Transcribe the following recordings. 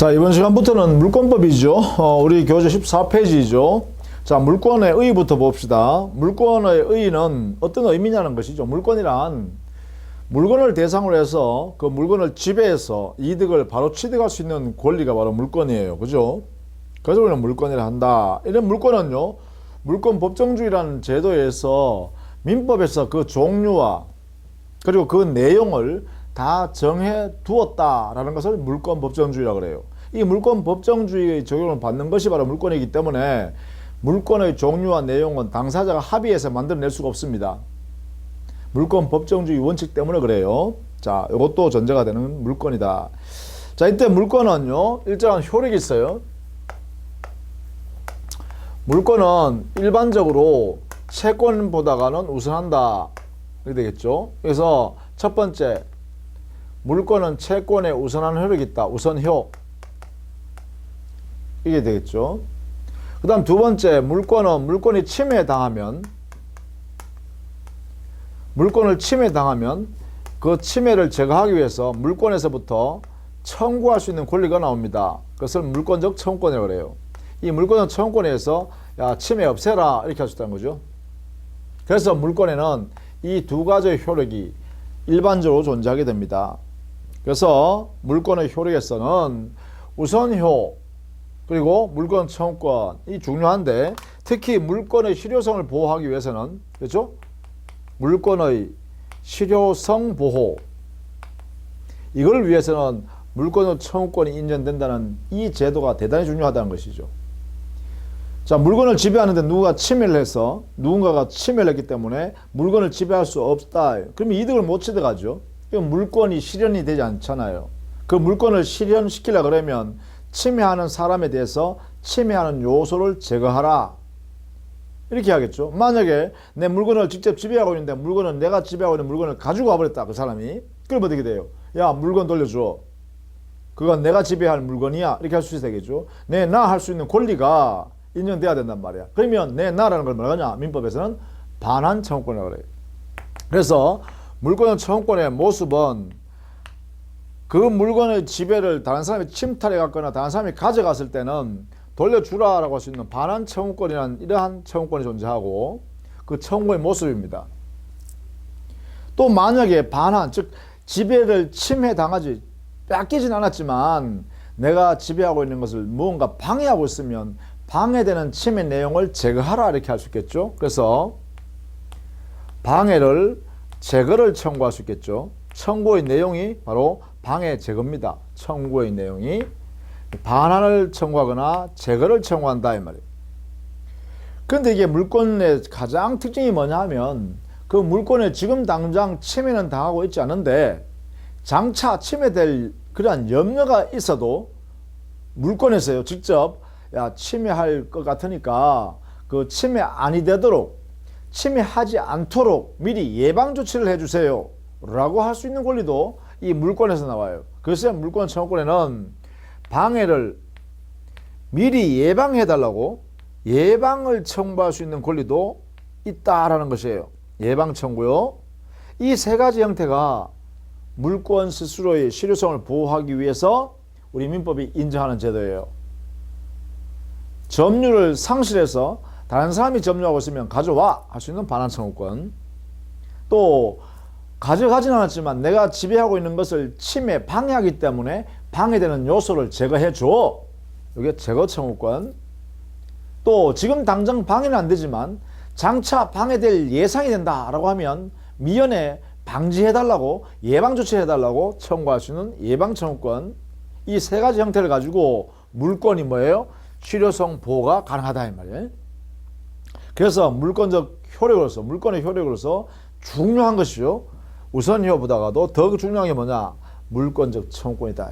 자, 이번 시간부터는 물권법이죠. 우리 교재 14페이지죠. 자, 물권의 의의부터 봅시다. 물권의 의의는 어떤 의미냐는 것이죠. 물권이란 물건을 대상으로 해서 그 물건을 지배해서 이득을 바로 취득할 수 있는 권리가 바로 물권이에요. 그죠? 그래서 우리는 물권이라 한다. 이런 물권은요, 물권 법정주의라는 제도에서 민법에서 그 종류와 그리고 그 내용을 다 정해 두었다라는 것을 물권 법정주의라고 그래요. 이 물권 법정주의의 적용을 받는 것이 바로 물권이기 때문에 물권의 종류와 내용은 당사자가 합의해서 만들어낼 수가 없습니다. 물권 법정주의 원칙 때문에 그래요. 자, 이것도 전제가 되는 물권이다. 자, 이때 물권은요, 일정한 효력이 있어요. 물권은 일반적으로 채권보다가는 우선한다. 이렇게 되겠죠. 그래서 첫 번째, 물권은 채권에 우선한 효력이 있다. 우선효. 이게 되겠죠. 그 다음 두 번째, 물권은 물권이 침해당하면 그 침해를 제거하기 위해서 물권에서부터 청구할 수 있는 권리가 나옵니다. 그것을 물권적 청구권이라고 그래요. 이 물권적 청구권에서 야, 침해 없애라 이렇게 할 수 있다는 거죠. 그래서 물권에는 이 두 가지의 효력이 일반적으로 존재하게 됩니다. 그래서 물권의 효력에서는 우선효 그리고 물권 청구권이 중요한데, 특히 물권의 실효성을 보호하기 위해서는, 그렇죠? 물권의 실효성 보호, 이걸 위해서는 물권의 청구권이 인정된다는 이 제도가 대단히 중요하다는 것이죠. 자, 물건을 지배하는데 누군가가 침해를 했기 때문에 물건을 지배할 수 없다. 그러면 이득을 못 취득하죠. 그럼 물권이 실현이 되지 않잖아요. 그 물권을 실현시키려고 그러면 침해하는 사람에 대해서 침해하는 요소를 제거하라. 이렇게 하겠죠. 만약에 내 물건을 직접 지배하고 있는데 물건은 내가 지배하고 있는 물건을 가지고 와버렸다. 그 사람이. 그럼 어떻게 돼요? 야, 물건 돌려줘. 그건 내가 지배할 물건이야. 이렇게 할 수 있어야 되겠죠. 나 할 수 있는 권리가 인정돼야 된단 말이야. 그러면 나라는 걸 뭐라냐? 민법에서는 반환 청구권이라고 그래요. 그래서 물권 청구권의 모습은 그 물건의 지배를 다른 사람이 침탈해 갔거나 다른 사람이 가져갔을 때는 돌려주라라고 할 수 있는 반환 청구권이라는 이러한 청구권이 존재하고, 그 청구의 모습입니다. 또 만약에 반환, 즉 지배를 침해당하지 뺏기진 않았지만 내가 지배하고 있는 것을 무언가 방해하고 있으면 방해되는 침해 내용을 제거하라 이렇게 할 수 있겠죠. 그래서 방해를 제거를 청구할 수 있겠죠. 청구의 내용이 바로 방해 제거입니다. 청구의 내용이 반환을 청구하거나 제거를 청구한다 이 말이에요. 그런데 이게 물권의 가장 특징이 뭐냐 하면, 그 물권에 지금 당장 침해는 당하고 있지 않은데 장차 침해될 그러한 염려가 있어도 물권에서요, 직접 야, 침해할 것 같으니까 그 침해 아니 되도록, 침해하지 않도록 미리 예방 조치를 해주세요 라고 할 수 있는 권리도 이 물권에서 나와요. 그래서 물권 청구권에는 방해를 미리 예방해달라고 예방을 청구할 수 있는 권리도 있다라는 것이에요. 예방 청구요. 이 세 가지 형태가 물권 스스로의 실효성을 보호하기 위해서 우리 민법이 인정하는 제도예요. 점유를 상실해서 다른 사람이 점유하고 있으면 가져와 할 수 있는 반환 청구권, 또 가져가진 않았지만 내가 지배하고 있는 것을 침해, 방해하기 때문에 방해되는 요소를 제거해 줘. 이게 제거 청구권. 또 지금 당장 방해는 안 되지만 장차 방해될 예상이 된다라고 하면 미연에 방지해달라고, 예방 조치해달라고 청구할 수 있는 예방 청구권. 이 세 가지 형태를 가지고 물권이 뭐예요? 실효성 보호가 가능하다 이 말이에요. 그래서 물권적 효력으로서, 물권의 효력으로서 중요한 것이죠. 우선효보다가도 더 중요한 게 뭐냐? 물권적 청구권이다.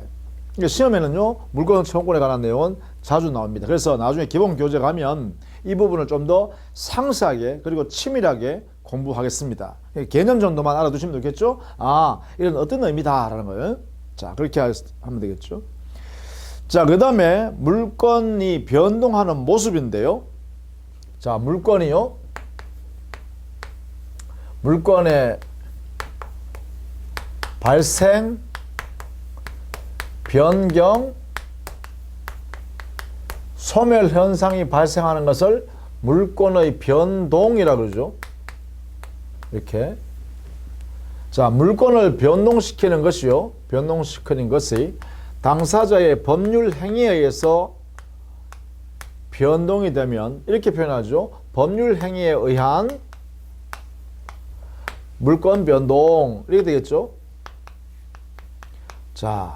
그러니까 시험에는요, 물권적 청구권에 관한 내용은 자주 나옵니다. 그래서 나중에 기본 교재 가면 이 부분을 좀 더 상세하게 그리고 치밀하게 공부하겠습니다. 개념 정도만 알아두시면 좋겠죠? 아, 이런 어떤 의미다라는 거예요. 자, 그렇게 하면 되겠죠. 자, 그 다음에 물건이 변동하는 모습인데요. 자, 물건이요. 물건의 발생, 변경, 소멸 현상이 발생하는 것을 물권의 변동이라 그러죠. 이렇게. 자, 물권을 변동시키는 것이요. 변동시키는 것이 당사자의 법률 행위에 의해서 변동이 되면 이렇게 표현하죠. 법률 행위에 의한 물권 변동 이렇게 되겠죠. 자,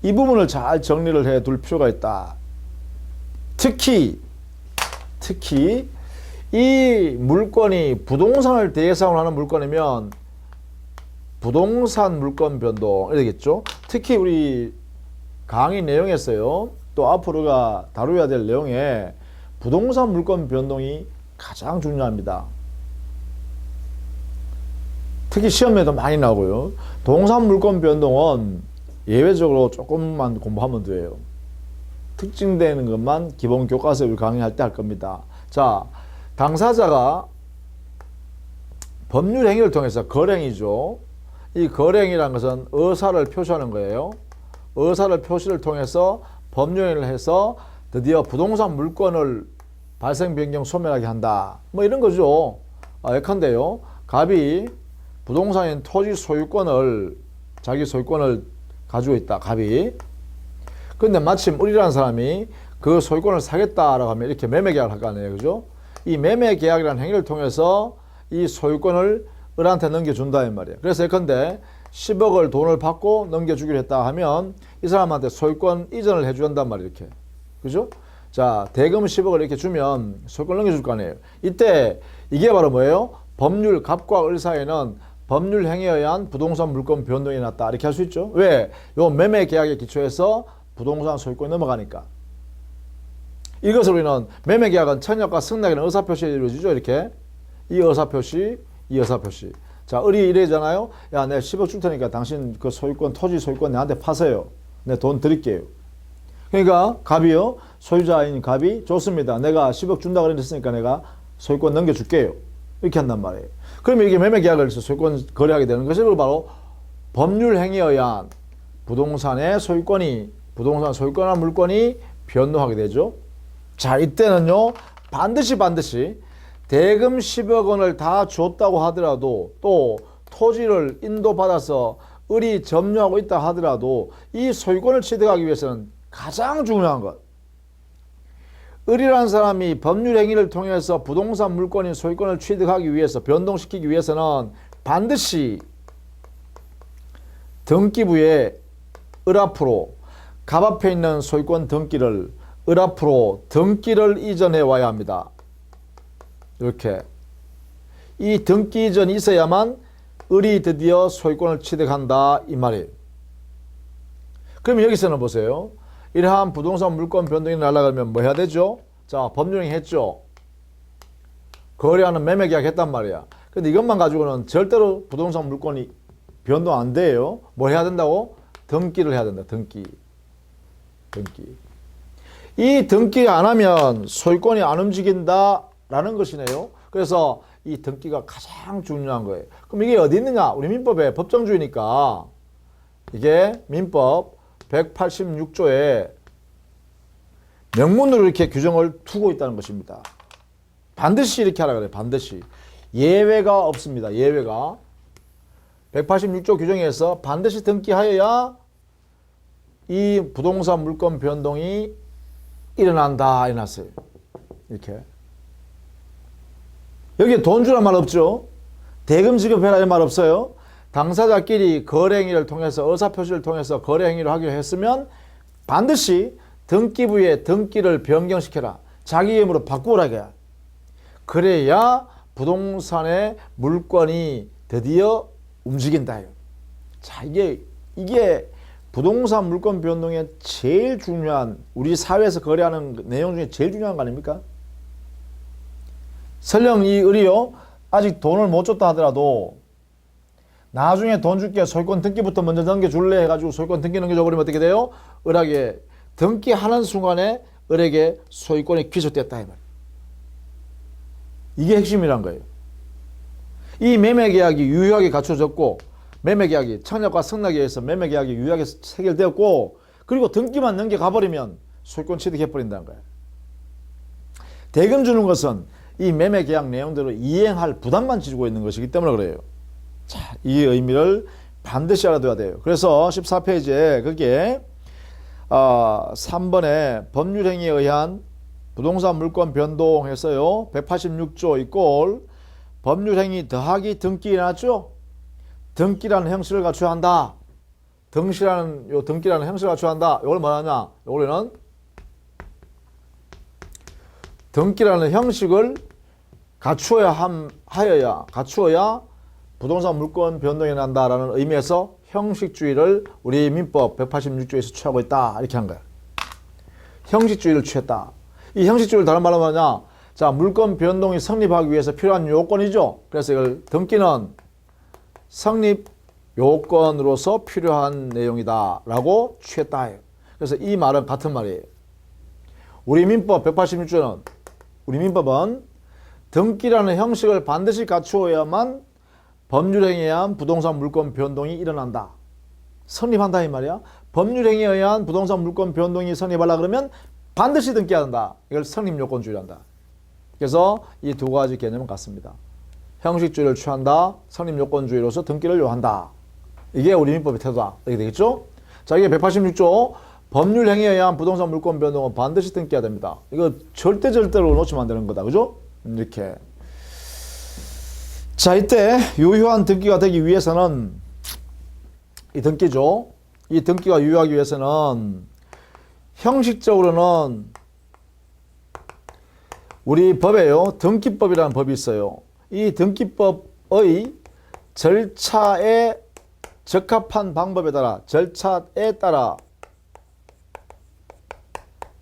이 부분을 잘 정리를 해 둘 필요가 있다. 특히 이 물건이 부동산을 대상으로 하는 물건이면 부동산 물권 변동 이렇게 되겠죠. 특히 우리 강의 내용에서요. 또 앞으로가 다루어야 될 내용에 부동산 물권 변동이 가장 중요합니다. 특히 시험에도 많이 나오고요. 동산 물권 변동은 예외적으로 조금만 공부하면 돼요. 특징되는 것만 기본 교과서를 강의할 때 할 겁니다. 자, 당사자가 법률 행위를 통해서 거래행위죠. 이 거래행위라는 것은 의사를 표시하는 거예요. 의사를 표시를 통해서 법률 행위를 해서 드디어 부동산 물권을 발생 변경 소멸하게 한다. 뭐 이런 거죠. 예컨대요. 갑이 부동산인 토지 소유권을 자기 소유권을 가지고 있다. 갑이. 근데 마침 을이라는 사람이 그 소유권을 사겠다라고 하면 이렇게 매매 계약을 할 거 아니에요. 그죠? 이 매매 계약이라는 행위를 통해서 이 소유권을 을한테 넘겨준다 이 말이에요. 그래서 예컨대 10억을 돈을 받고 넘겨주기로 했다 하면 이 사람한테 소유권 이전을 해준단 말이에요. 이렇게. 그죠? 자, 대금 10억을 이렇게 주면 소유권 넘겨줄 거 아니에요. 이때 이게 바로 뭐예요? 법률 갑과 을 사이에는 법률 행위에 의한 부동산 물권 변동이 났다. 이렇게 할 수 있죠. 왜? 요 매매 계약에 기초해서 부동산 소유권이 넘어가니까. 이것을 우리는 매매 계약은 청약과 승낙이라는 의사표시에 이루어지죠. 이렇게. 이 의사표시, 이 의사표시. 자, 을이 이래잖아요. 야, 내가 10억 줄 테니까 당신 그 소유권, 토지 소유권 내한테 파세요. 내 돈 드릴게요. 그러니까 갑이요. 소유자인 갑이 좋습니다. 내가 10억 준다 그랬으니까 내가 소유권 넘겨줄게요. 이렇게 한단 말이에요. 그러면 이게 매매 계약을 해서 소유권 거래하게 되는 것이 바로 법률 행위에 의한 부동산의 소유권이, 부동산 소유권이나 물권이 변동하게 되죠. 자, 이때는요, 반드시 대금 10억 원을 다 줬다고 하더라도 또 토지를 인도받아서 을이 점유하고 있다 하더라도 이 소유권을 취득하기 위해서는 가장 중요한 것. 을이라는 사람이 법률 행위를 통해서 부동산 물권인 소유권을 취득하기 위해서, 변동시키기 위해서는 반드시 등기부에 을 앞으로 갑 앞에 있는 소유권 등기를 을 앞으로 등기를 이전해 와야 합니다. 이렇게. 이 등기 이전이 있어야만 을이 드디어 소유권을 취득한다 이 말이에요. 그러면 여기서는 보세요. 이러한 부동산 물권 변동이 날아가면 뭐 해야 되죠? 자, 법률행위 했죠. 거래하는 매매 계약 했단 말이야. 근데 이것만 가지고는 절대로 부동산 물권이 변동 안 돼요. 뭐 해야 된다고? 등기를 해야 된다. 등기. 이 등기 안 하면 소유권이 안 움직인다라는 것이네요. 그래서 이 등기가 가장 중요한 거예요. 그럼 이게 어디 있느냐? 우리 민법에 법정주의니까 이게 민법 186조에 명문으로 이렇게 규정을 두고 있다는 것입니다. 반드시 이렇게 하라 그래요. 반드시. 예외가 없습니다. 예외가. 186조 규정에서 반드시 등기하여야 이 부동산 물권 변동이 일어난다. 일어났어요. 이렇게. 여기에 돈 주란 말 없죠. 대금 지급해라 이런 말 없어요. 당사자끼리 거래행위를 통해서 의사표시를 통해서 거래행위를 하기로 했으면 반드시 등기부에 등기를 변경시켜라. 자기 이름으로 바꾸라 이거야. 그래야 부동산의 물권이 드디어 움직인다. 자, 이게 부동산 물권 변동의 제일 중요한, 우리 사회에서 거래하는 내용 중에 제일 중요한 거 아닙니까? 설령 이 을이요, 아직 돈을 못 줬다 하더라도 나중에 돈 줄게, 소유권 등기부터 먼저 넘겨줄래 해가지고 소유권 등기 넘겨줘버리면 어떻게 돼요? 을에게 등기하는 순간에 을에게 소유권이 귀속됐다 이 말. 이게 핵심이란 거예요. 이 매매계약이 유효하게 갖춰졌고, 매매계약이 청약과 승낙에 의해서 매매계약이 유효하게 체결되었고, 그리고 등기만 넘겨가버리면 소유권 취득해버린다는 거예요. 대금 주는 것은 이 매매 계약 내용대로 이행할 부담만 지고 있는 것이기 때문에 그래요. 자, 이 의미를 반드시 알아둬야 돼요. 그래서 14페이지에 거기에 3번에 법률행위에 의한 부동산 물권 변동해서요 186조 이꼴 법률행위 더하기 등기 해놨죠. 등기라는 형식을 갖춰야 한다. 등기라는 형식을 갖춰야 한다. 이걸 뭐하냐? 이거는 등기라는 형식을 갖추어야 부동산 물권 변동이 난다라는 의미에서 형식주의를 우리 민법 186조에서 취하고 있다. 이렇게 한 거야. 형식주의를 취했다. 이 형식주의를 다른 말로 뭐냐? 자, 물권 변동이 성립하기 위해서 필요한 요건이죠. 그래서 이걸 등기는 성립 요건으로서 필요한 내용이다라고 취했다. 그래서 이 말은 같은 말이에요. 우리 민법 186조는 우리 민법은 등기라는 형식을 반드시 갖추어야만 법률행위에 의한 부동산 물권 변동이 일어난다. 성립한다 이 말이야. 법률행위에 의한 부동산 물권 변동이 성립하려 그러면 반드시 등기해야 한다. 이걸 성립요건주의란다. 그래서 이 두 가지 개념은 같습니다. 형식주의를 취한다. 성립요건주의로서 등기를 요한다. 이게 우리 민법의 태도다. 이렇게 되겠죠? 자, 이게 186조 법률행위에 의한 부동산 물권 변동은 반드시 등기해야 됩니다. 이거 절대로 놓치면 안 되는 거다. 그죠? 이렇게. 자, 이때 유효한 등기가 되기 위해서는 이 등기죠. 이 등기가 유효하기 위해서는 형식적으로는 우리 법에요. 등기법이라는 법이 있어요. 이 등기법의 절차에 적합한 방법에 따라 절차에 따라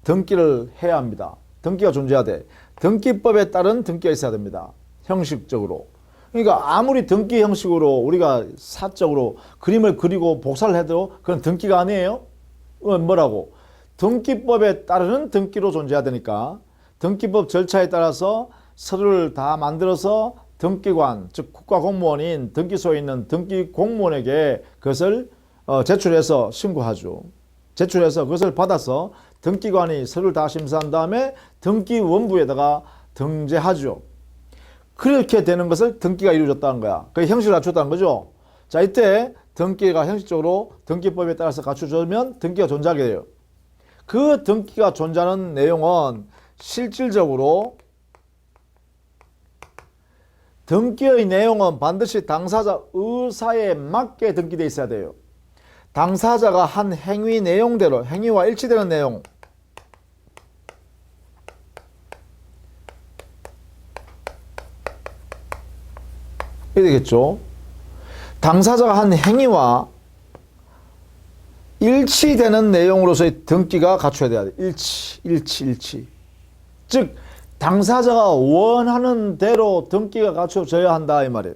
등기를 해야 합니다. 등기가 존재해야 돼. 등기법에 따른 등기가 있어야 됩니다. 형식적으로. 그러니까 아무리 등기 형식으로 우리가 사적으로 그림을 그리고 복사를 해도 그건 등기가 아니에요. 뭐라고? 등기법에 따르는 등기로 존재해야 되니까 등기법 절차에 따라서 서류를 다 만들어서 등기관, 즉 국가공무원인 등기소에 있는 등기공무원에게 그것을 제출해서 신고하죠. 제출해서 그것을 받아서 등기관이 서류를 다 심사한 다음에 등기원부에다가 등재하죠. 그렇게 되는 것을 등기가 이루어졌다는 거야. 그 형식을 갖췄다는 거죠. 자, 이때 등기가 형식적으로 등기법에 따라서 갖춰지면 등기가 존재하게 돼요. 그 등기가 존재하는 내용은 실질적으로 등기의 내용은 반드시 당사자 의사에 맞게 등기되어 있어야 돼요. 당사자가 한 행위 내용대로 행위와 일치되는 내용 이게 되겠죠. 당사자가 한 행위와 일치되는 내용으로서의 등기가 갖춰야 돼야 돼. 일치. 즉 당사자가 원하는 대로 등기가 갖춰져야 한다 이 말이에요.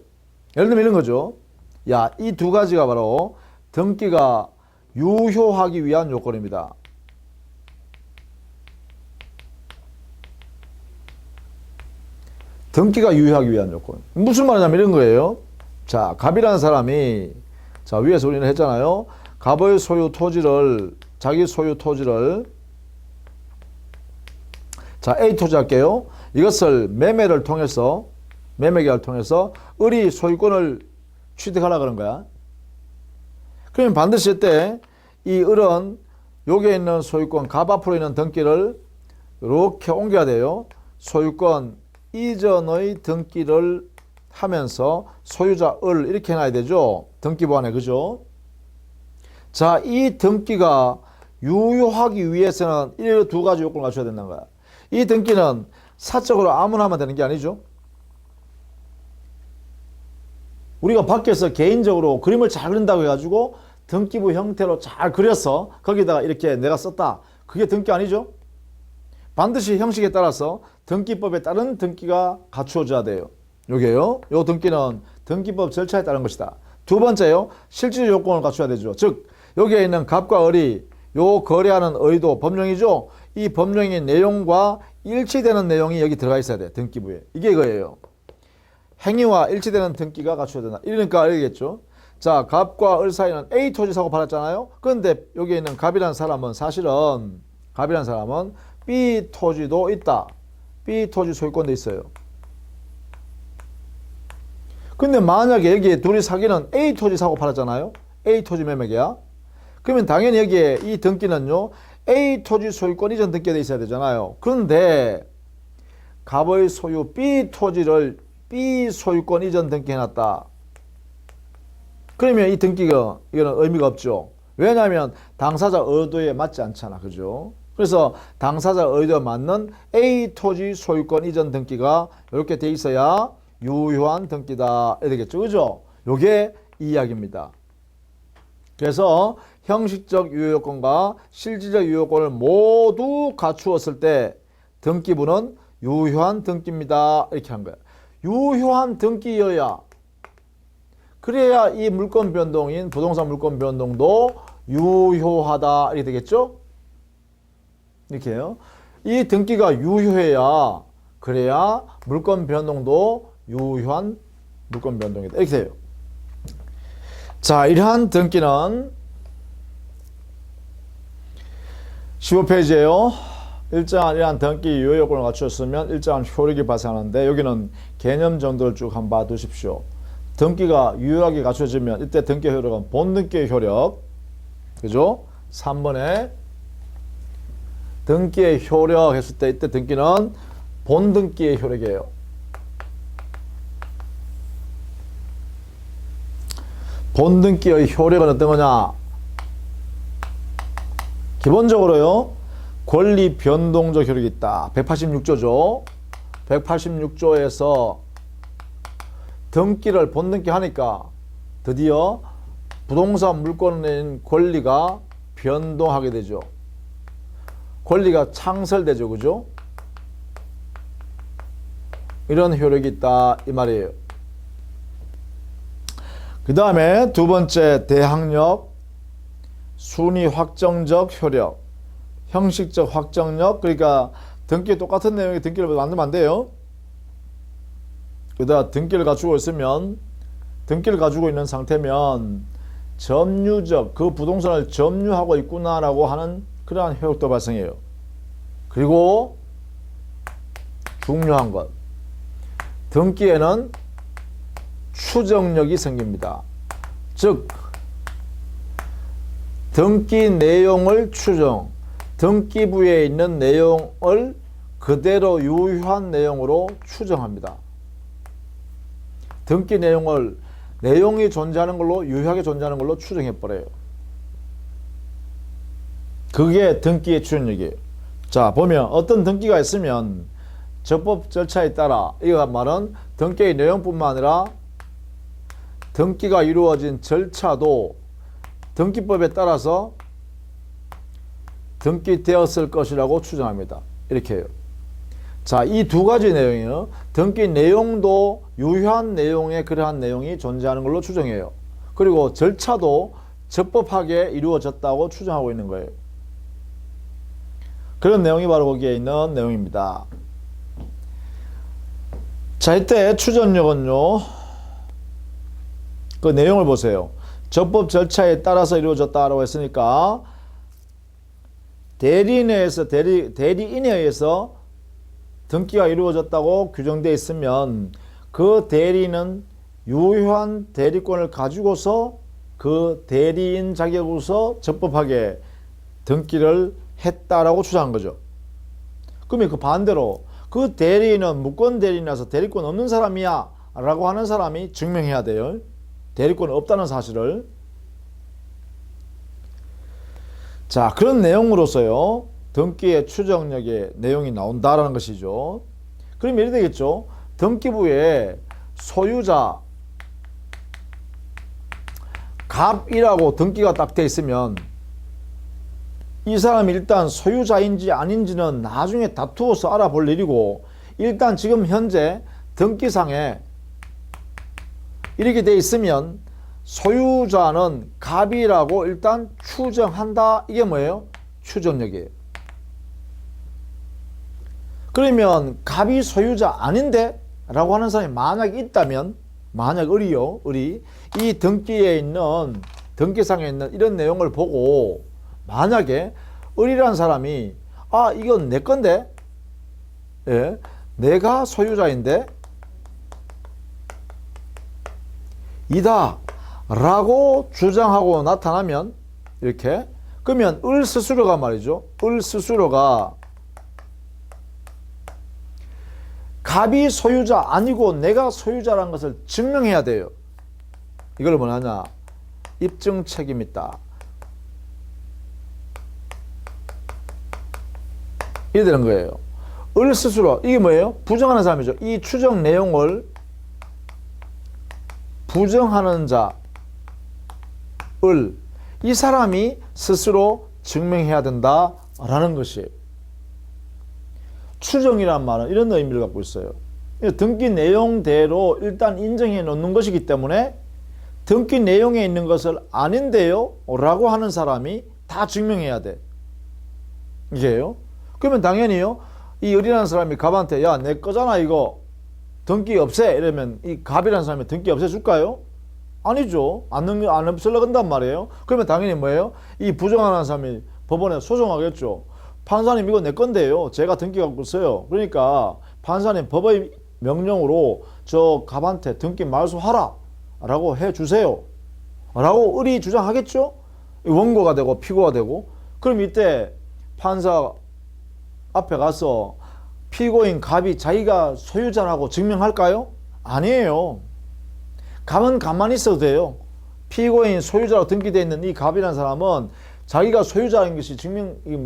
예를 들면 이런 거죠. 야, 이 두 가지가 바로 등기가 유효하기 위한 요건입니다. 등기가 유효하기 위한 요건. 무슨 말이냐면 이런 거예요. 자, 갑이라는 사람이 자 위에서 우리는 했잖아요. 갑의 소유 토지를 자기 소유 토지를 자 A 토지 할게요. 이것을 매매를 통해서 매매계약을 통해서 을이 소유권을 취득하려고 그런 거야. 그러면 반드시 이때 이 을은 여기에 있는 소유권 갑 앞으로 있는 등기를 이렇게 옮겨야 돼요. 소유권 이전의 등기를 하면서 소유자 을 이렇게 해놔야 되죠. 등기부안에 그죠? 자, 이 등기가 유효하기 위해서는 이 두 가지 요건을 갖춰야 된다는 거야. 이 등기는 사적으로 아무나 하면 되는 게 아니죠. 우리가 밖에서 개인적으로 그림을 잘 그린다고 해가지고 등기부 형태로 잘 그려서 거기다가 이렇게 내가 썼다. 그게 등기 아니죠. 반드시 형식에 따라서 등기법에 따른 등기가 갖추어져야 돼요. 요게요. 요 등기는 등기법 절차에 따른 것이다. 두 번째요. 실질 요건을 갖춰야 되죠. 즉 여기에 있는 갑과 을이 요 거래하는 의도 법령이죠. 이 법령의 내용과 일치되는 내용이 여기 들어가 있어야 돼. 등기부에. 이게 이거예요. 행위와 일치되는 등기가 갖춰야 된다. 이러니까 알겠죠. 자, 갑과 을 사이는 A 토지 사고 팔았잖아요. 그런데 여기 있는 갑이라는 사람은 사실은 갑이라는 사람은 B 토지도 있다. B 토지 소유권 돼 있어요. 근데 만약에 여기에 둘이 사기는 A 토지 사고 팔았잖아요. A 토지 매매계약. 그러면 당연히 여기에 이 등기는요, A 토지 소유권 이전 등기가 돼 있어야 되잖아요. 그런데 갑의 소유 B 토지를 B 소유권 이전 등기해놨다. 그러면 이 등기가 이거는 의미가 없죠. 왜냐하면 당사자 의도에 맞지 않잖아. 그죠? 그래서 당사자 의도에 맞는 A 토지 소유권 이전 등기가 이렇게 돼 있어야 유효한 등기다. 이렇게 되겠죠. 그죠? 요게 이 이야기입니다. 그래서 형식적 유효요건과 실질적 유효요건을 모두 갖추었을 때 등기부는 유효한 등기입니다. 이렇게 한 거야. 유효한 등기여야 그래야 이 물권 변동인 부동산 물권 변동도 유효하다. 이렇게 되겠죠? 이렇게 해요. 이 등기가 유효해야 그래야 물권 변동도 유효한 물권 변동이다. 이렇게 돼요. 자, 이러한 등기는 15페이지에요. 일정한 이러한 등기 유효 요건을 갖추었으면 일정한 효력이 발생하는데 여기는 개념 정도를 쭉 한번 봐두십시오. 등기가 유효하게 갖춰지면 이때 등기 효력은 본등기의 효력. 그죠? 3번에 등기의 효력 했을 때 이때 등기는 본등기의 효력이에요. 본등기의 효력은 어떤 거냐? 기본적으로요, 권리 변동적 효력이 있다. 186조죠. 186조에서 등기를 본등기 하니까 드디어 부동산 물권인 권리가 변동하게 되죠. 권리가 창설되죠. 그죠? 이런 효력이 있다. 이 말이에요. 그 다음에 두 번째 대항력, 순위 확정적 효력, 형식적 확정력. 그러니까 등기 똑같은 내용의 등기를 만들면 안 돼요. 그다음 등기를 갖추고 있으면, 등기를 가지고 있는 상태면 점유적, 그 부동산을 점유하고 있구나라고 하는 그러한 효력도 발생해요. 그리고 중요한 것, 등기에는 추정력이 생깁니다. 즉 등기 내용을 추정, 등기부에 있는 내용을 그대로 유효한 내용으로 추정합니다. 등기 내용을 내용이 존재하는 걸로, 유효하게 존재하는 걸로 추정해버려요. 그게 등기의 추정력이에요. 자, 보면 어떤 등기가 있으면 적법 절차에 따라, 이거 말은 등기의 내용뿐만 아니라 등기가 이루어진 절차도 등기법에 따라서 등기되었을 것이라고 추정합니다. 이렇게 해요. 자, 이 두 가지 내용이요. 등기 내용도 유효한 내용에 그러한 내용이 존재하는 걸로 추정해요. 그리고 절차도 적법하게 이루어졌다고 추정하고 있는 거예요. 그런 내용이 바로 거기에 있는 내용입니다. 자, 이때 추정력은요, 그 내용을 보세요. 적법 절차에 따라서 이루어졌다라고 했으니까 대리인에 의해서 등기가 이루어졌다고 규정되어 있으면 그 대리인은 유효한 대리권을 가지고서 그 대리인 자격으로서 적법하게 등기를 했다라고 주장한 거죠. 그러면 그 반대로 그 대리인은 무권 대리인이라서 대리권 없는 사람이야 라고 하는 사람이 증명해야 돼요. 대리권 없다는 사실을. 자, 그런 내용으로서요, 등기의 추정력의 내용이 나온다라는 것이죠. 그럼 이래 되겠죠. 등기부에 소유자 갑이라고 등기가 딱 돼 있으면 이 사람이 일단 소유자인지 아닌지는 나중에 다투어서 알아볼 일이고, 일단 지금 현재 등기상에 이렇게 돼 있으면 소유자는 갑이라고 일단 추정한다. 이게 뭐예요? 추정력이에요. 그러면 갑이 소유자 아닌데? 라고 하는 사람이 만약 있다면, 만약 의리, 이 등기에 있는, 등기상에 있는 이런 내용을 보고 만약에 의리라는 사람이 이건 내 건데? 예, 내가 소유자인데 이다 라고 주장하고 나타나면 이렇게 그러면 을 스스로가 말이죠. 을 스스로가 갑이 소유자 아니고 내가 소유자라는 것을 증명해야 돼요. 이걸 뭐냐냐? 입증 책임이 있다. 이래 되는 거예요. 을 스스로 이게 뭐예요? 부정하는 사람이죠. 이 추정 내용을 부정하는 자, 을, 이 사람이 스스로 증명해야 된다라는 것이에요. 추정이란 말은 이런 의미를 갖고 있어요. 등기 내용대로 일단 인정해 놓는 것이기 때문에 등기 내용에 있는 것을 아닌데요 라고 하는 사람이 다 증명해야 돼. 이게요. 그러면 당연히요 이 을이라는 사람이 갑한테 야 내 거잖아 이거 등기 없애 이러면 이 갑이라는 사람이 등기 없애줄까요? 아니죠. 안 없애려고 한단 말이에요. 그러면 당연히 뭐예요? 이 부정하는 사람이 법원에 소송하겠죠. 판사님 이거 내 건데요. 제가 등기 갖고 있어요. 그러니까 판사님 법의 명령으로 저 갑한테 등기 말소하라 라고 해주세요. 라고 을이 주장하겠죠. 원고가 되고 피고가 되고. 그럼 이때 판사 앞에 가서 피고인 갑이 자기가 소유자라고 증명할까요? 아니에요. 갑은 가만히 있어도 돼요. 피고인 소유자로 등기되어 있는 이 갑이라는 사람은 자기가 소유자인 것이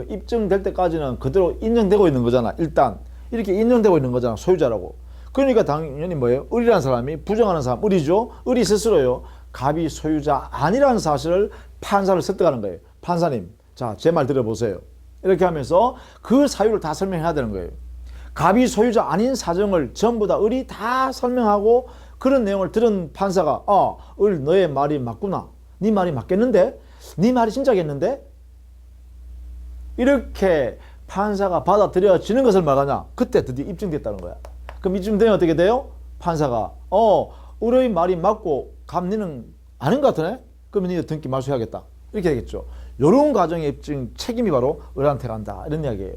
입증될 때까지는 그대로 인정되고 있는 거잖아. 일단 이렇게 인정되고 있는 거잖아. 소유자라고. 그러니까 당연히 뭐예요? 을이라는 사람이 부정하는 사람, 을이죠. 을이 스스로요. 갑이 소유자 아니라는 사실을 판사를 설득하는 거예요. 판사님, 자, 제 말 들어보세요. 이렇게 하면서 그 사유를 다 설명해야 되는 거예요. 갑이 소유자 아닌 사정을 전부 다 을이 다 설명하고 그런 내용을 들은 판사가 을 너의 말이 맞구나. 네 말이 맞겠는데? 네 말이 진짜겠는데? 이렇게 판사가 받아들여지는 것을 말하냐? 그때 드디어 입증됐다는 거야. 그럼 입증되면 어떻게 돼요? 판사가 을의 말이 맞고 갑니는 아닌 것 같으네? 그러면 니 등기 말소해야겠다. 이렇게 되겠죠. 이런 과정의 입증 책임이 바로 을한테 간다. 이런 이야기예요.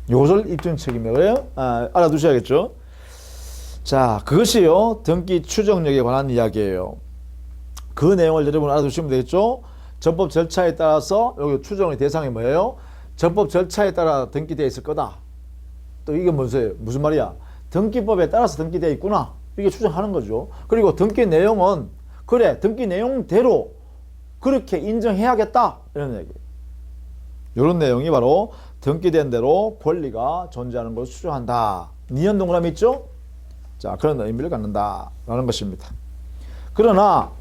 요것을 입증 책임이라고요. 알아두셔야겠죠. 자, 그것이요 등기 추정력에 관한 이야기예요. 그 내용을 여러분 알아두시면 되겠죠. 전법 절차에 따라서 여기 추정의 대상이 뭐예요? 전법 절차에 따라 등기되어 있을 거다. 또 이게 무슨 말이야? 등기법에 따라서 등기되어 있구나. 이게 추정하는 거죠. 그리고 등기 내용은 그래 등기 내용대로 그렇게 인정해야겠다. 이런 얘기. 이런 내용이 바로 등기된 대로 권리가 존재하는 것을 추정한다. 니은 동그라미 있죠? 자, 그런 의미를 갖는다라는 것입니다. 그러나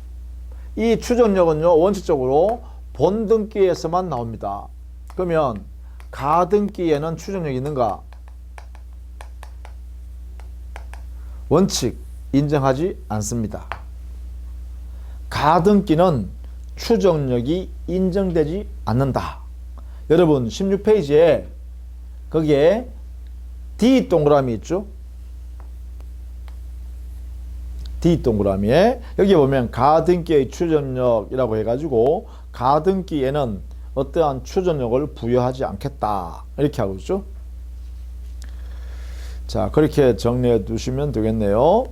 이 추정력은요 원칙적으로 본등기에서만 나옵니다. 그러면 가등기에는 추정력이 있는가? 원칙 인정하지 않습니다. 가등기는 추정력이 인정되지 않는다. 여러분 16페이지에 거기에 D 동그라미 있죠? D 동그라미에 여기 보면 가등기의 추정력이라고 해가지고 가등기에는 어떠한 추정력을 부여하지 않겠다 이렇게 하고 있죠. 자, 그렇게 정리해 두시면 되겠네요.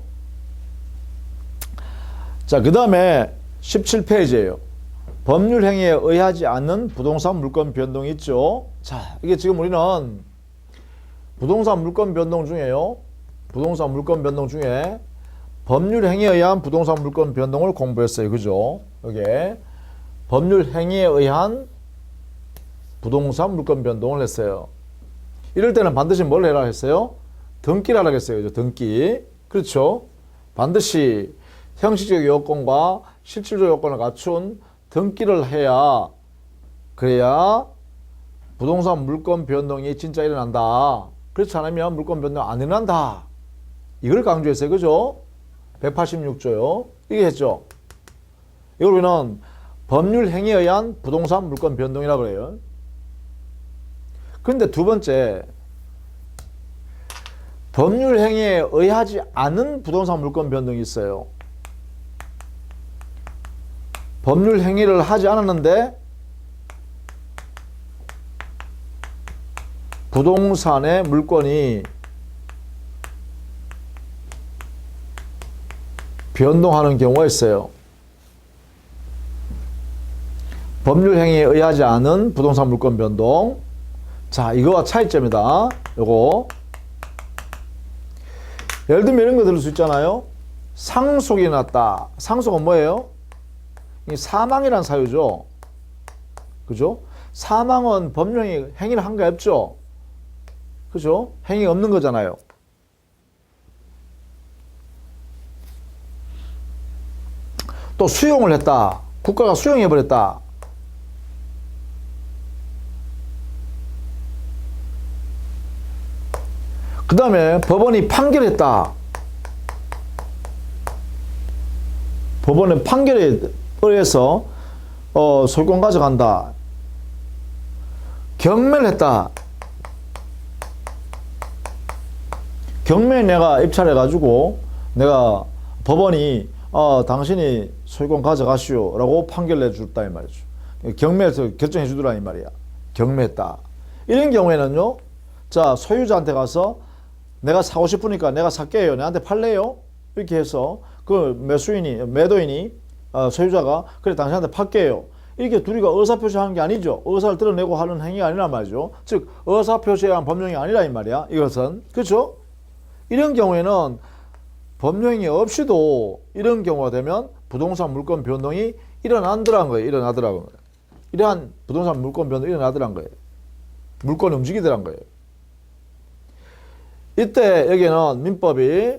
자, 그 다음에 17페이지예요. 법률 행위에 의하지 않는 부동산 물권 변동이 있죠. 자, 이게 지금 우리는 부동산 물권 변동 중에요. 부동산 물권 변동 중에 법률 행위에 의한 부동산 물권 변동을 공부했어요. 그죠? 여기에 법률 행위에 의한 부동산 물권 변동을 했어요. 이럴 때는 반드시 뭘 해라 했어요? 등기를 하라 했어요. 그죠? 등기. 그렇죠? 반드시 형식적 요건과 실질적 요건을 갖춘 등기를 해야 그래야 부동산 물권 변동이 진짜 일어난다. 그렇지 않으면 물권 변동 안 일어난다. 이걸 강조했어요. 그죠? 186조요. 이게 했죠. 이걸 우리는 법률 행위에 의한 부동산 물권 변동이라고 그래요. 그런데 두 번째, 법률 행위에 의하지 않은 부동산 물권 변동이 있어요. 법률 행위를 하지 않았는데 부동산의 물권이 변동하는 경우가 있어요. 법률 행위에 의하지 않은 부동산 물권 변동. 자, 이거와 차이점이다. 요거. 예를 들면 이런 거 들을 수 있잖아요. 상속이 났다. 상속은 뭐예요? 이 사망이란 사유죠. 그죠? 사망은 법령이 행위를 한 게 없죠. 그죠? 행위가 없는 거잖아요. 또 수용을 했다. 국가가 수용해버렸다. 그 다음에 법원이 판결했다. 법원의 판결에 의해서 소유권 가져간다. 경매를 했다. 경매에 내가 입찰해가지고 내가 법원이 당신이 소유권 가져가시오 라고 판결 내줬다 이 말이죠. 경매에서 결정해 주더라 이 말이야. 경매했다. 이런 경우에는요, 자, 소유자한테 가서 내가 사고 싶으니까 내가 살게요. 내한테 팔래요? 이렇게 해서 그 매도인이 소유자가 그래 당신한테 팔게요. 이렇게 둘이가 의사표시하는 게 아니죠. 의사를 드러내고 하는 행위가 아니란 말이죠. 즉 의사표시에 의한 법령이 아니라 이 말이야. 이것은. 그렇죠? 이런 경우에는 법령이 없이도 이런 경우가 되면 부동산 물권 변동이 일어난다는 거예요. 일어나더라고요. 이러한 부동산 물권 변동이 일어나더란 거예요. 물권이 움직이더란 거예요. 이때 여기는 민법이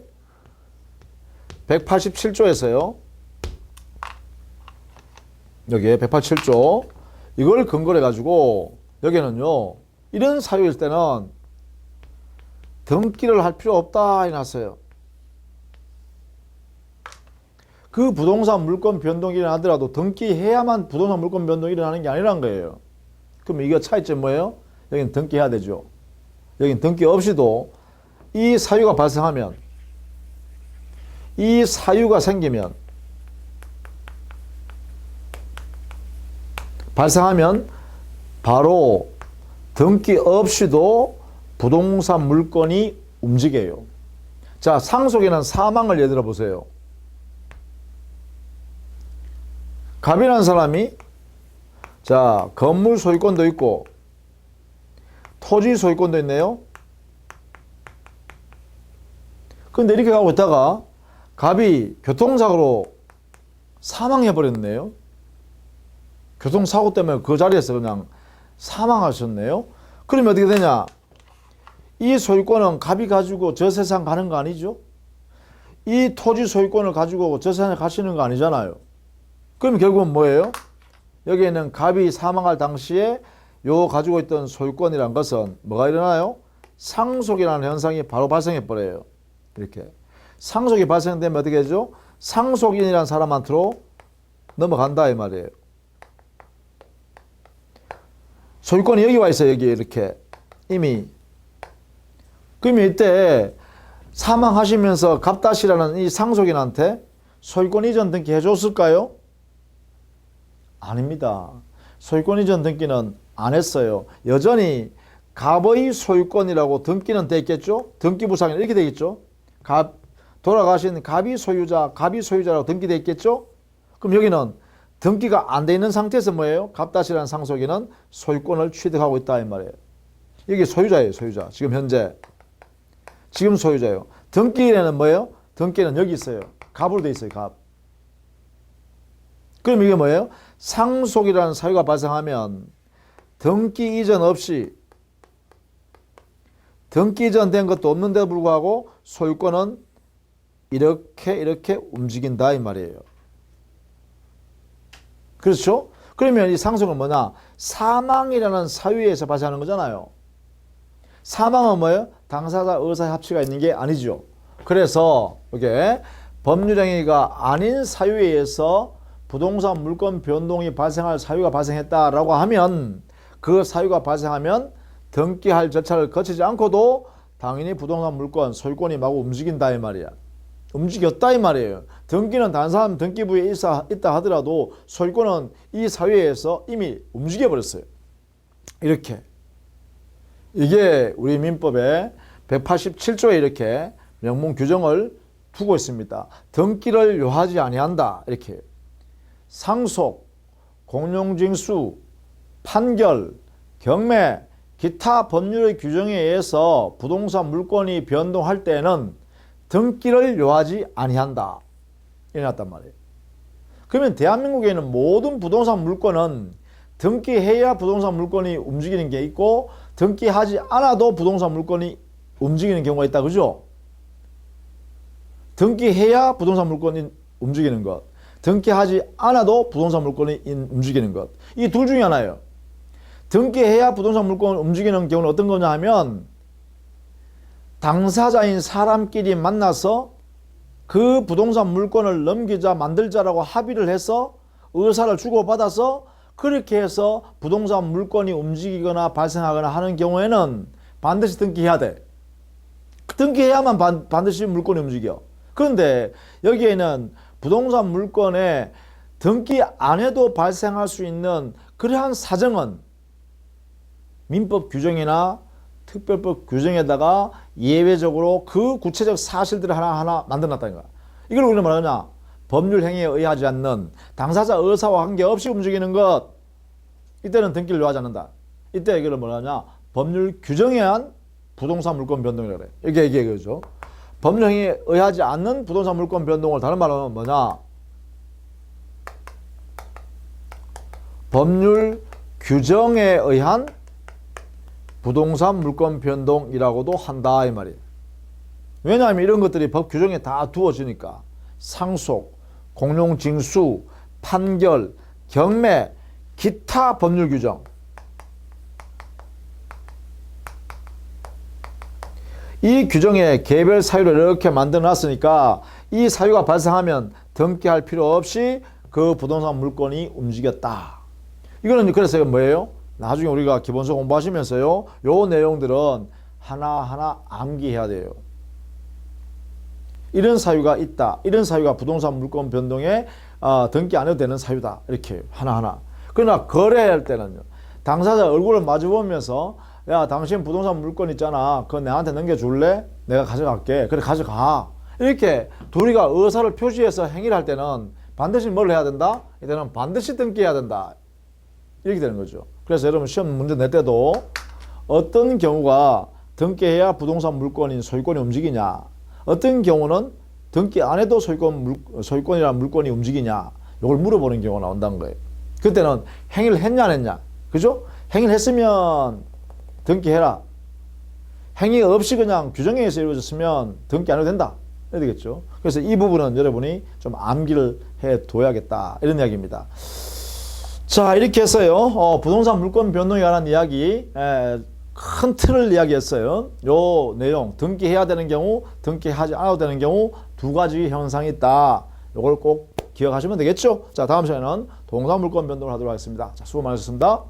187조에서요. 여기에 187조 이걸 근거로 해가지고 여기는요. 이런 사유일 때는 등기를 할 필요 없다 해놨어요. 그 부동산 물권 변동이 일어나더라도 등기해야만 부동산 물권 변동이 일어나는 게 아니란 거예요. 그럼 이거 차이점 뭐예요? 여기는 등기해야 되죠. 여기는 등기 없이도 이 사유가 발생하면, 이 사유가 생기면, 발생하면 바로 등기 없이도 부동산 물권이 움직여요. 자, 상속에는 사망을 예를 들어 보세요. 갑이라는 사람이 자, 건물 소유권도 있고 토지 소유권도 있네요. 근데 이렇게 가고 있다가 갑이 교통사고로 사망해버렸네요. 교통사고 때문에 그 자리에서 그냥 사망하셨네요. 그러면 어떻게 되냐? 이 소유권은 갑이 가지고 저 세상 가는 거 아니죠? 이 토지 소유권을 가지고 저 세상에 가시는 거 아니잖아요. 그럼 결국은 뭐예요? 여기에는 갑이 사망할 당시에 요 가지고 있던 소유권이란 것은 뭐가 일어나요? 상속이라는 현상이 바로 발생해 버려요. 이렇게 상속이 발생되면 어떻게 되죠? 상속인이라는 사람한테로 넘어간다 이 말이에요. 소유권이 여기 와 있어요. 여기 이렇게 이미. 그러면 이때 사망하시면서 갑다시라는 이 상속인한테 소유권 이전 등기 해줬을까요? 아닙니다. 소유권 이전 등기는 안 했어요. 여전히 갑의 소유권이라고 등기는 돼 있겠죠? 등기부상이 이렇게 돼 있죠? 돌아가신 갑이 소유자라고 등기돼 있겠죠? 그럼 여기는 등기가 안 돼 있는 상태에서 뭐예요? 갑다시라는 상속인은 소유권을 취득하고 있다 이 말이에요. 이게 소유자예요. 소유자. 지금 현재. 지금 소유자예요. 등기에는 뭐예요? 등기는 여기 있어요. 갑으로 돼 있어요. 갑. 그럼 이게 뭐예요? 상속이라는 사유가 발생하면 등기 이전 없이 등기 이전된 것도 없는데도 불구하고 소유권은 이렇게 움직인다 이 말이에요. 그렇죠? 그러면 이 상속은 뭐냐? 사망이라는 사유에서 발생하는 거잖아요. 사망은 뭐예요? 당사자 의사의 합치가 있는 게 아니죠. 그래서 이게 법률행위가 아닌 사유에 의해서 부동산 물권 변동이 발생할 사유가 발생했다라고 하면 그 사유가 발생하면 등기할 절차를 거치지 않고도 당연히 부동산 물권 소유권이 마구 움직인다 이 말이야. 움직였다 이 말이에요. 등기는 다른 사람 등기부에 있다 하더라도 소유권은 이 사유에서 이미 움직여 버렸어요. 이렇게. 이게 우리 민법의 187조에 이렇게 명문 규정을 두고 있습니다. 등기를 요하지 아니한다. 이렇게 상속, 공용징수, 판결, 경매, 기타 법률의 규정에 의해서 부동산 물건이 변동할 때는 등기를 요하지 아니한다. 이래놨단 말이에요. 그러면 대한민국에는 모든 부동산 물건은 등기해야 부동산 물건이 움직이는 게 있고 등기하지 않아도 부동산 물건이 움직이는 경우가 있다. 그죠? 등기해야 부동산 물건이 움직이는 것, 등기하지 않아도 부동산 물건이 움직이는 것. 이 둘 중에 하나예요. 등기해야 부동산 물건을 움직이는 경우는 어떤 거냐 하면 당사자인 사람끼리 만나서 그 부동산 물건을 넘기자 만들자라고 합의를 해서 의사를 주고받아서 그렇게 해서 부동산 물건이 움직이거나 발생하거나 하는 경우에는 반드시 등기해야 돼. 등기해야만 반드시 물건이 움직여. 그런데 여기에는 부동산 물건에 등기 안 해도 발생할 수 있는 그러한 사정은 민법 규정이나 특별법 규정에다가 예외적으로 그 구체적 사실들을 하나하나 만들어놨다는 거야. 이걸 우리는 뭐라냐? 법률 행위에 의하지 않는 당사자 의사와 관계없이 움직이는 것. 이때는 등기를 요하지 않는다. 이때 이걸 뭐라냐? 법률 규정에 의한 부동산 물건 변동이라고 그래. 이게 그죠? 법률 행위에 의하지 않는 부동산 물건 변동을 다른 말로 하면 뭐냐? 법률 규정에 의한 부동산 물건 변동이라고도 한다 이 말이에요. 왜냐하면 이런 것들이 법 규정에 다 두어지니까 상속, 공용징수, 판결, 경매, 기타 법률 규정. 이 규정에 개별 사유를 이렇게 만들어 놨으니까 이 사유가 발생하면 등기할 필요 없이 그 부동산 물건이 움직였다. 이거는 그래서 뭐예요? 나중에 우리가 기본서 공부하시면서요, 요 내용들은 하나하나 암기해야 돼요. 이런 사유가 있다. 이런 사유가 부동산 물건 변동에 등기 안 해도 되는 사유다. 이렇게 하나하나. 그러나 거래할 때는요, 당사자 얼굴을 마주보면서 야, 당신 부동산 물건 있잖아. 그거 내한테 넘겨줄래? 내가 가져갈게. 그래, 가져가. 이렇게 둘이가 의사를 표시해서 행위를 할 때는 반드시 뭘 해야 된다? 이때는 반드시 등기해야 된다. 이렇게 되는 거죠. 그래서 여러분 시험 문제 낼 때도 어떤 경우가 등기해야 부동산 물건인 소유권이 움직이냐, 어떤 경우는 등기 안 해도 소유권이란 물건이 움직이냐, 이걸 물어보는 경우가 나온다는 거예요. 그때는 행위를 했냐 안 했냐, 그죠? 행위를 했으면 등기해라. 행위 없이 그냥 규정에 의해서 이루어졌으면 등기 안 해도 된다. 이래야 되겠죠. 그래서 이 부분은 여러분이 좀 암기를 해둬야겠다. 이런 이야기입니다. 자, 이렇게 해서요, 부동산 물건 변동에 관한 이야기, 큰 틀을 이야기했어요. 요 내용, 등기해야 되는 경우, 등기하지 않아도 되는 경우 두 가지 현상이 있다. 요걸 꼭 기억하시면 되겠죠. 자, 다음 시간에는 부동산 물건 변동을 하도록 하겠습니다. 자, 수고 많으셨습니다.